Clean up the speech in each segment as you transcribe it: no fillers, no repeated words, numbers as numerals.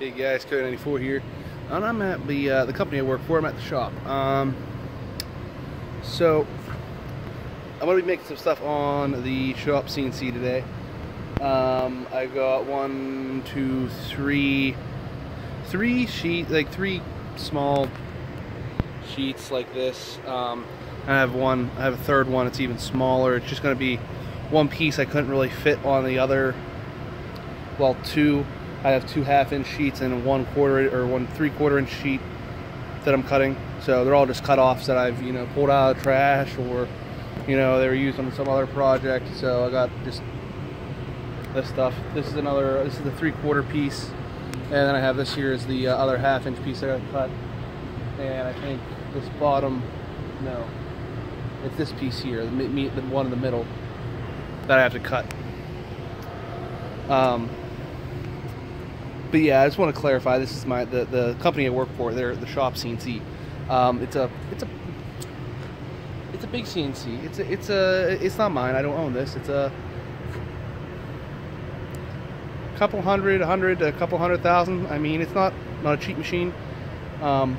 Hey guys, Code 94 here, and I'm at the company I work for. I'm at the shop. So I'm gonna be making some stuff on the shop CNC today. I got three small sheets like this. I have a third one. It's even smaller. It's just gonna be one piece. I couldn't really fit on the other. Well, two. I have 2 1/2-inch sheets and 1 3/4 inch sheet that I'm cutting. So they're all just cut-offs that I've pulled out of trash, or they were used on some other project. So I got just this stuff. This is the 3/4 piece, and then I have this here is the other 1/2-inch piece I got to cut. And I think this bottom, no, it's this piece here, the one in the middle that I have to cut. But yeah, I just want to clarify. This is the company I work for. They're the shop CNC. It's a big CNC. It's not mine. I don't own this. It's a couple hundred, a couple 100,000. I mean, it's not a cheap machine. But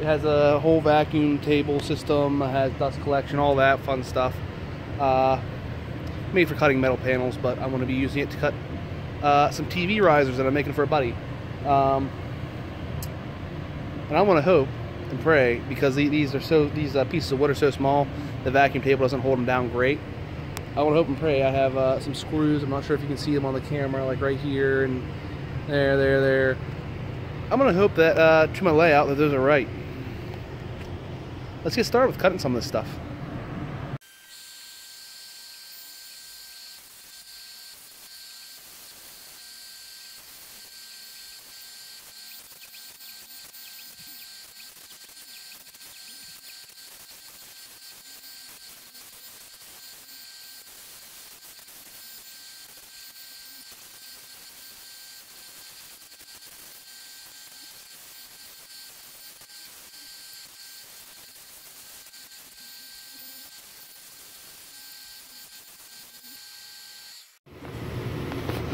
it has a whole vacuum table system. It has dust collection, all that fun stuff. Made for cutting metal panels, but I want to be using it to cut some TV risers that I'm making for a buddy. And I want to hope and pray, because these pieces of wood are so small, the vacuum table doesn't hold them down great. I want to hope and pray I have some screws. I'm not sure if you can see them on the camera, like right here and there. I'm going to hope that to my layout that those are right. Let's get started with cutting some of this stuff.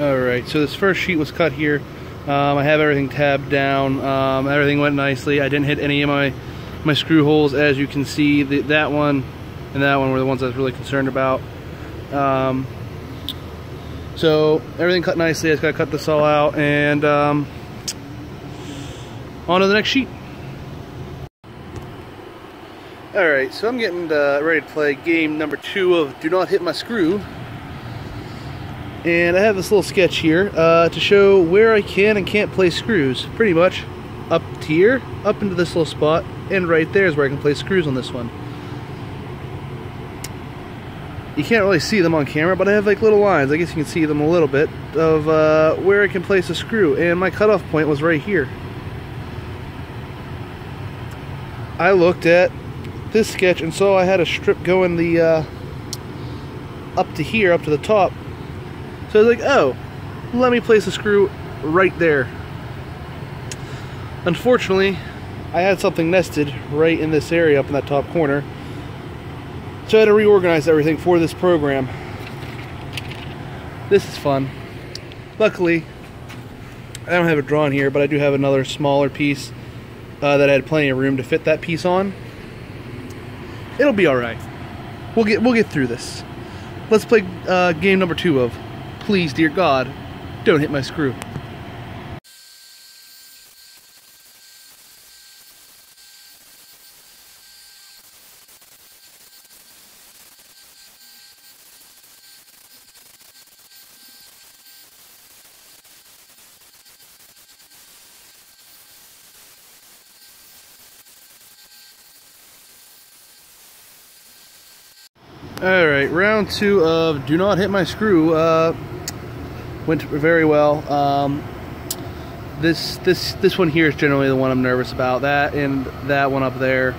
Alright, so this first sheet was cut here. I have everything tabbed down. Everything went nicely. I didn't hit any of my screw holes, as you can see. That one and that one were the ones I was really concerned about. So everything cut nicely. I just gotta cut this all out, and on to the next sheet. Alright, so I'm getting ready to play game number 2 of Do Not Hit My Screw. And I have this little sketch here to show where I can and can't place screws. Pretty much up here, up into this little spot, and right there is where I can place screws on this one. You can't really see them on camera, but I have like little lines, I guess you can see them a little bit, of where I can place a screw, and my cutoff point was right here. I looked at this sketch and saw I had a strip going up to here, up to the top. So I was like, oh, let me place a screw right there. Unfortunately, I had something nested right in this area up in that top corner. So I had to reorganize everything for this program. This is fun. Luckily, I don't have it drawn here, but I do have another smaller piece that I had plenty of room to fit that piece on. It'll be alright. We'll get through this. Let's play game number 2 of Please, Dear God, Don't Hit My Screw. Alright, round 2 of Do Not Hit My Screw went very well. This one here is generally the one I'm nervous about. That and that one up there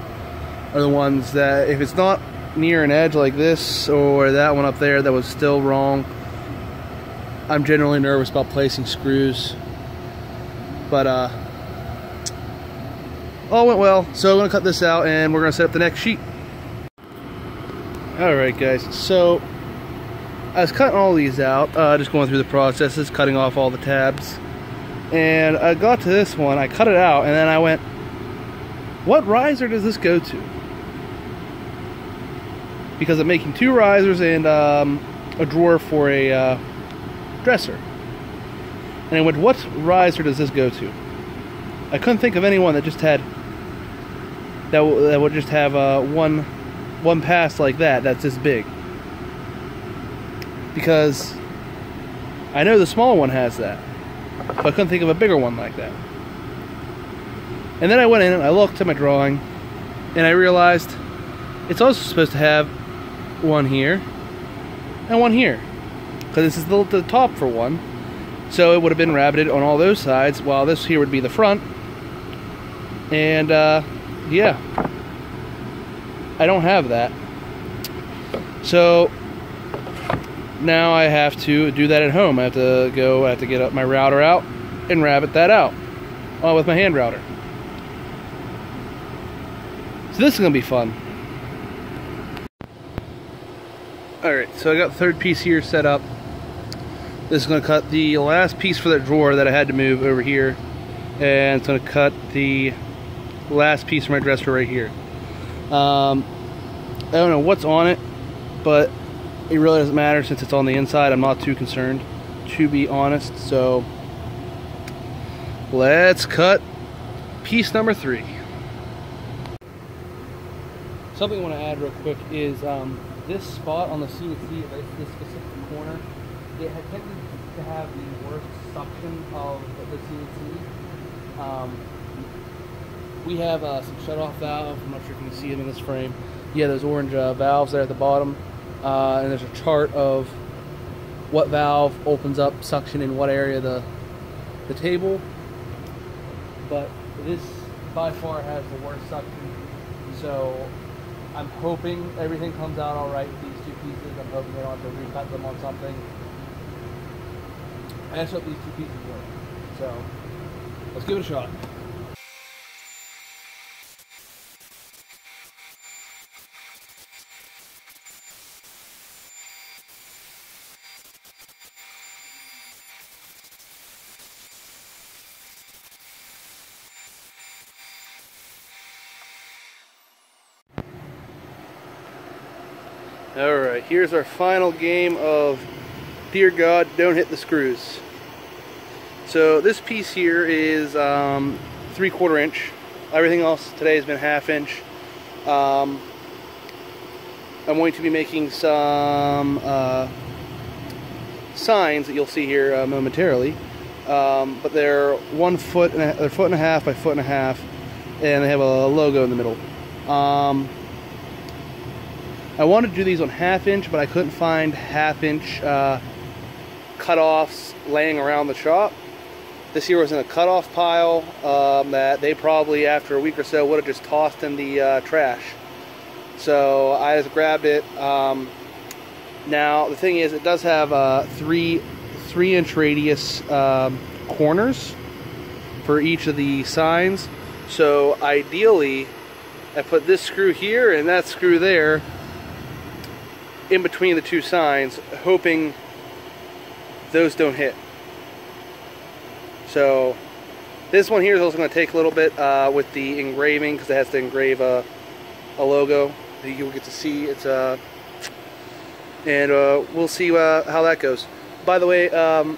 are the ones that, if it's not near an edge like this, or that one up there that was still wrong, I'm generally nervous about placing screws. But all went well, so I'm going to cut this out and we're going to set up the next sheet. Alright guys, so I was cutting all these out, just going through the processes, cutting off all the tabs. And I got to this one, I cut it out, and then I went, what riser does this go to? Because I'm making 2 risers and a drawer for a dresser. And I went, what riser does this go to? I couldn't think of anyone that just had, that would just have one pass like that, that's this big. Because I know the small one has that, but I couldn't think of a bigger one like that. And then I went in and I looked at my drawing, and I realized it's also supposed to have one here and one here, because this is the top for one. So it would have been rabbited on all those sides, while this here would be the front. And yeah, I don't have that. So now I have to do that at home. I have to get up my router out and rabbit that out with my hand router. So this is gonna be fun. Alright, so I got the third piece here set up. This is gonna cut the last piece for that drawer that I had to move over here, and it's gonna cut the last piece for my dresser right here. I don't know what's on it, but it really doesn't matter since it's on the inside. I'm not too concerned, to be honest. So let's cut piece number 3. Something I want to add real quick is this spot on the CNC, this specific corner, it had tended to have the worst suction of the CNC. We have some shutoff valve. I'm not sure if you can see them in this frame. Yeah, those orange valves there at the bottom. And there's a chart of what valve opens up suction in what area of the table. But this by far has the worst suction. So I'm hoping everything comes out alright with these 2 pieces. I'm hoping they don't have to recut them on something. I just hope these 2 pieces work. So let's give it a shot. Alright, here's our final game of Dear God, Don't Hit the Screws. So this piece here is 3/4 inch. Everything else today has been 1/2 inch. I'm going to be making some signs that you'll see here momentarily. But they're 1 foot, they're 1.5 by 1.5 feet, and they have a logo in the middle. I wanted to do these on 1/2 inch, but I couldn't find 1/2 inch cutoffs laying around the shop. This here was in a cutoff pile that they probably, after a week or so, would have just tossed in the trash. So I just grabbed it. Now the thing is, it does have 3-inch radius corners for each of the signs. So ideally, I put this screw here and that screw there in between the 2 signs, hoping those don't hit. So this one here is also going to take a little bit with the engraving, because it has to engrave a logo that you'll get to see. It's and we'll see how that goes. By the way, the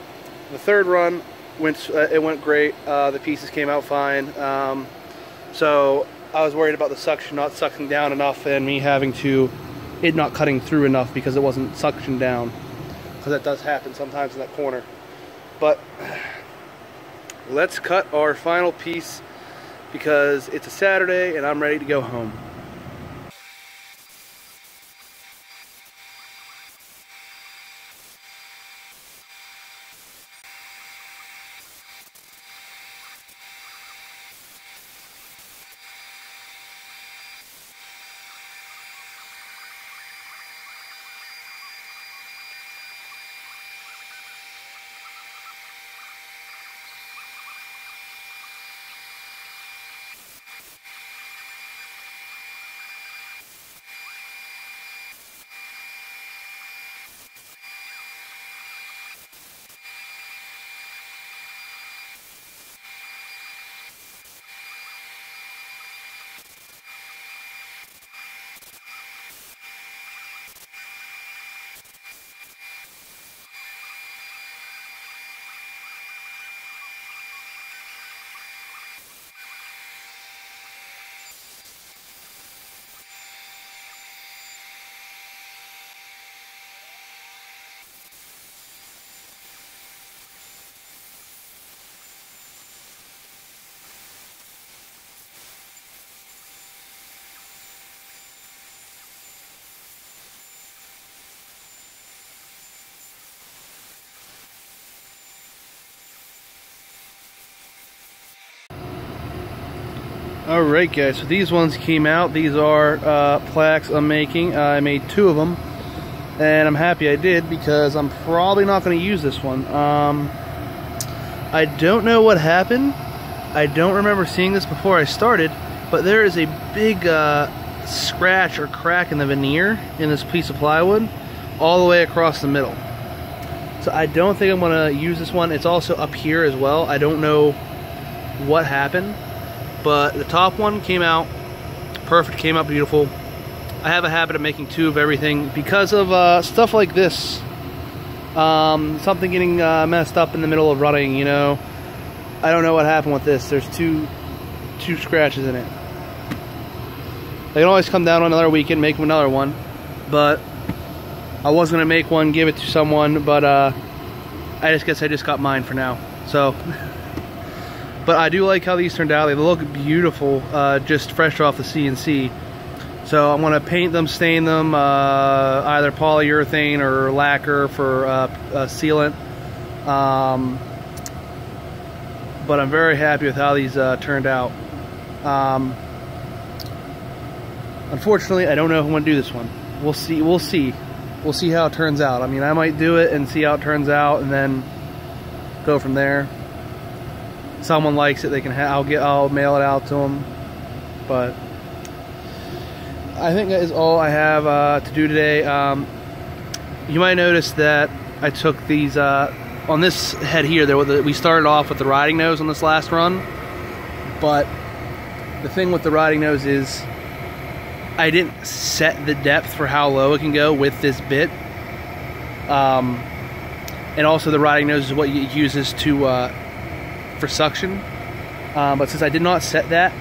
third run went great. The pieces came out fine. So I was worried about the suction not sucking down enough, and me having to it not cutting through enough because it wasn't suctioned down, because that does happen sometimes in that corner. But let's cut our final piece, because it's a Saturday and I'm ready to go home. Alright guys, so these ones came out. These are plaques I'm making. I made 2 of them, and I'm happy I did because I'm probably not going to use this one. I don't know what happened. I don't remember seeing this before I started, but there is a big scratch or crack in the veneer in this piece of plywood all the way across the middle. So I don't think I'm going to use this one. It's also up here as well. I don't know what happened, but the top one came out perfect, came out beautiful. I have a habit of making 2 of everything because of stuff like this. Something getting messed up in the middle of running, you know. I don't know what happened with this. There's two scratches in it. They can always come down on another weekend, make another one. But I was going to make one, give it to someone, but I guess I just got mine for now. So, but I do like how these turned out. They look beautiful, just fresh off the CNC. So I'm going to paint them, stain them, either polyurethane or lacquer for sealant. But I'm very happy with how these turned out. Unfortunately, I don't know if I'm going to do this one. We'll see. We'll see. We'll see how it turns out. I mean, I might do it and see how it turns out, and then go from there. Someone likes it, they can. I'll mail it out to them. But I think that is all I have to do today. You might notice that I took these on this head here. We started off with the riding nose on this last run, but the thing with the riding nose is I didn't set the depth for how low it can go with this bit. And also the riding nose is what it uses to for suction. But since I did not set that,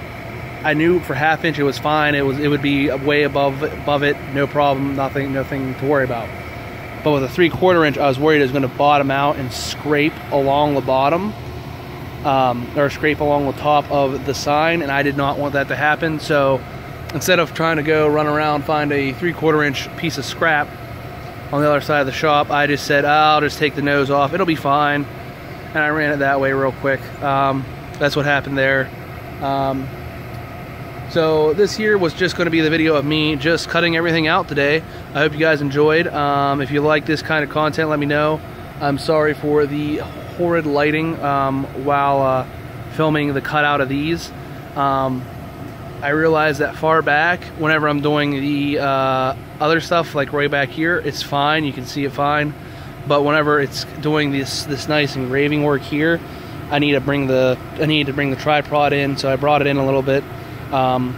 I knew for 1/2 inch it was fine. It would be way above it, no problem, nothing to worry about. But with a 3/4 inch, I was worried it was going to bottom out and scrape along the bottom, or scrape along the top of the sign, and I did not want that to happen. So instead of trying to go run around, find a 3/4 inch piece of scrap on the other side of the shop, I just said, I'll just take the nose off, it'll be fine. And I ran it that way real quick. That's what happened there. So this here was just going to be the video of me just cutting everything out today. I hope you guys enjoyed. If you like this kind of content, let me know. I'm sorry for the horrid lighting while filming the cutout of these. I realized that far back, whenever I'm doing the other stuff, like right back here, it's fine, you can see it fine. But whenever it's doing this nice engraving work here, I need to bring the tripod in, so I brought it in a little bit to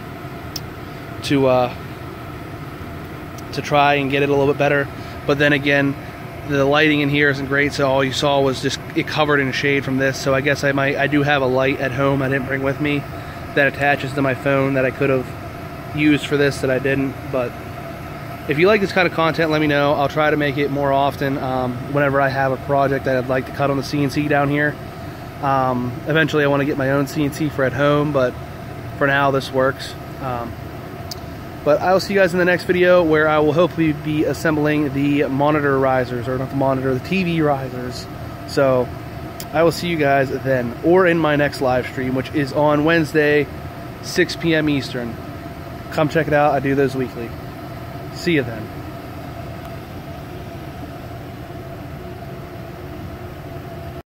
try and get it a little bit better. But then again, the lighting in here isn't great, so all you saw was just it covered in shade from this. So I guess I do have a light at home I didn't bring with me that attaches to my phone that I could have used for this that I didn't. But if you like this kind of content, let me know. I'll try to make it more often whenever I have a project that I'd like to cut on the CNC down here. Eventually I want to get my own CNC for at home, but for now this works. But I will see you guys in the next video, where I will hopefully be assembling the monitor risers, or not the monitor, the TV risers. So I will see you guys then, or in my next live stream, which is on Wednesday, 6 p.m. Eastern. Come check it out. I do those weekly. See you then.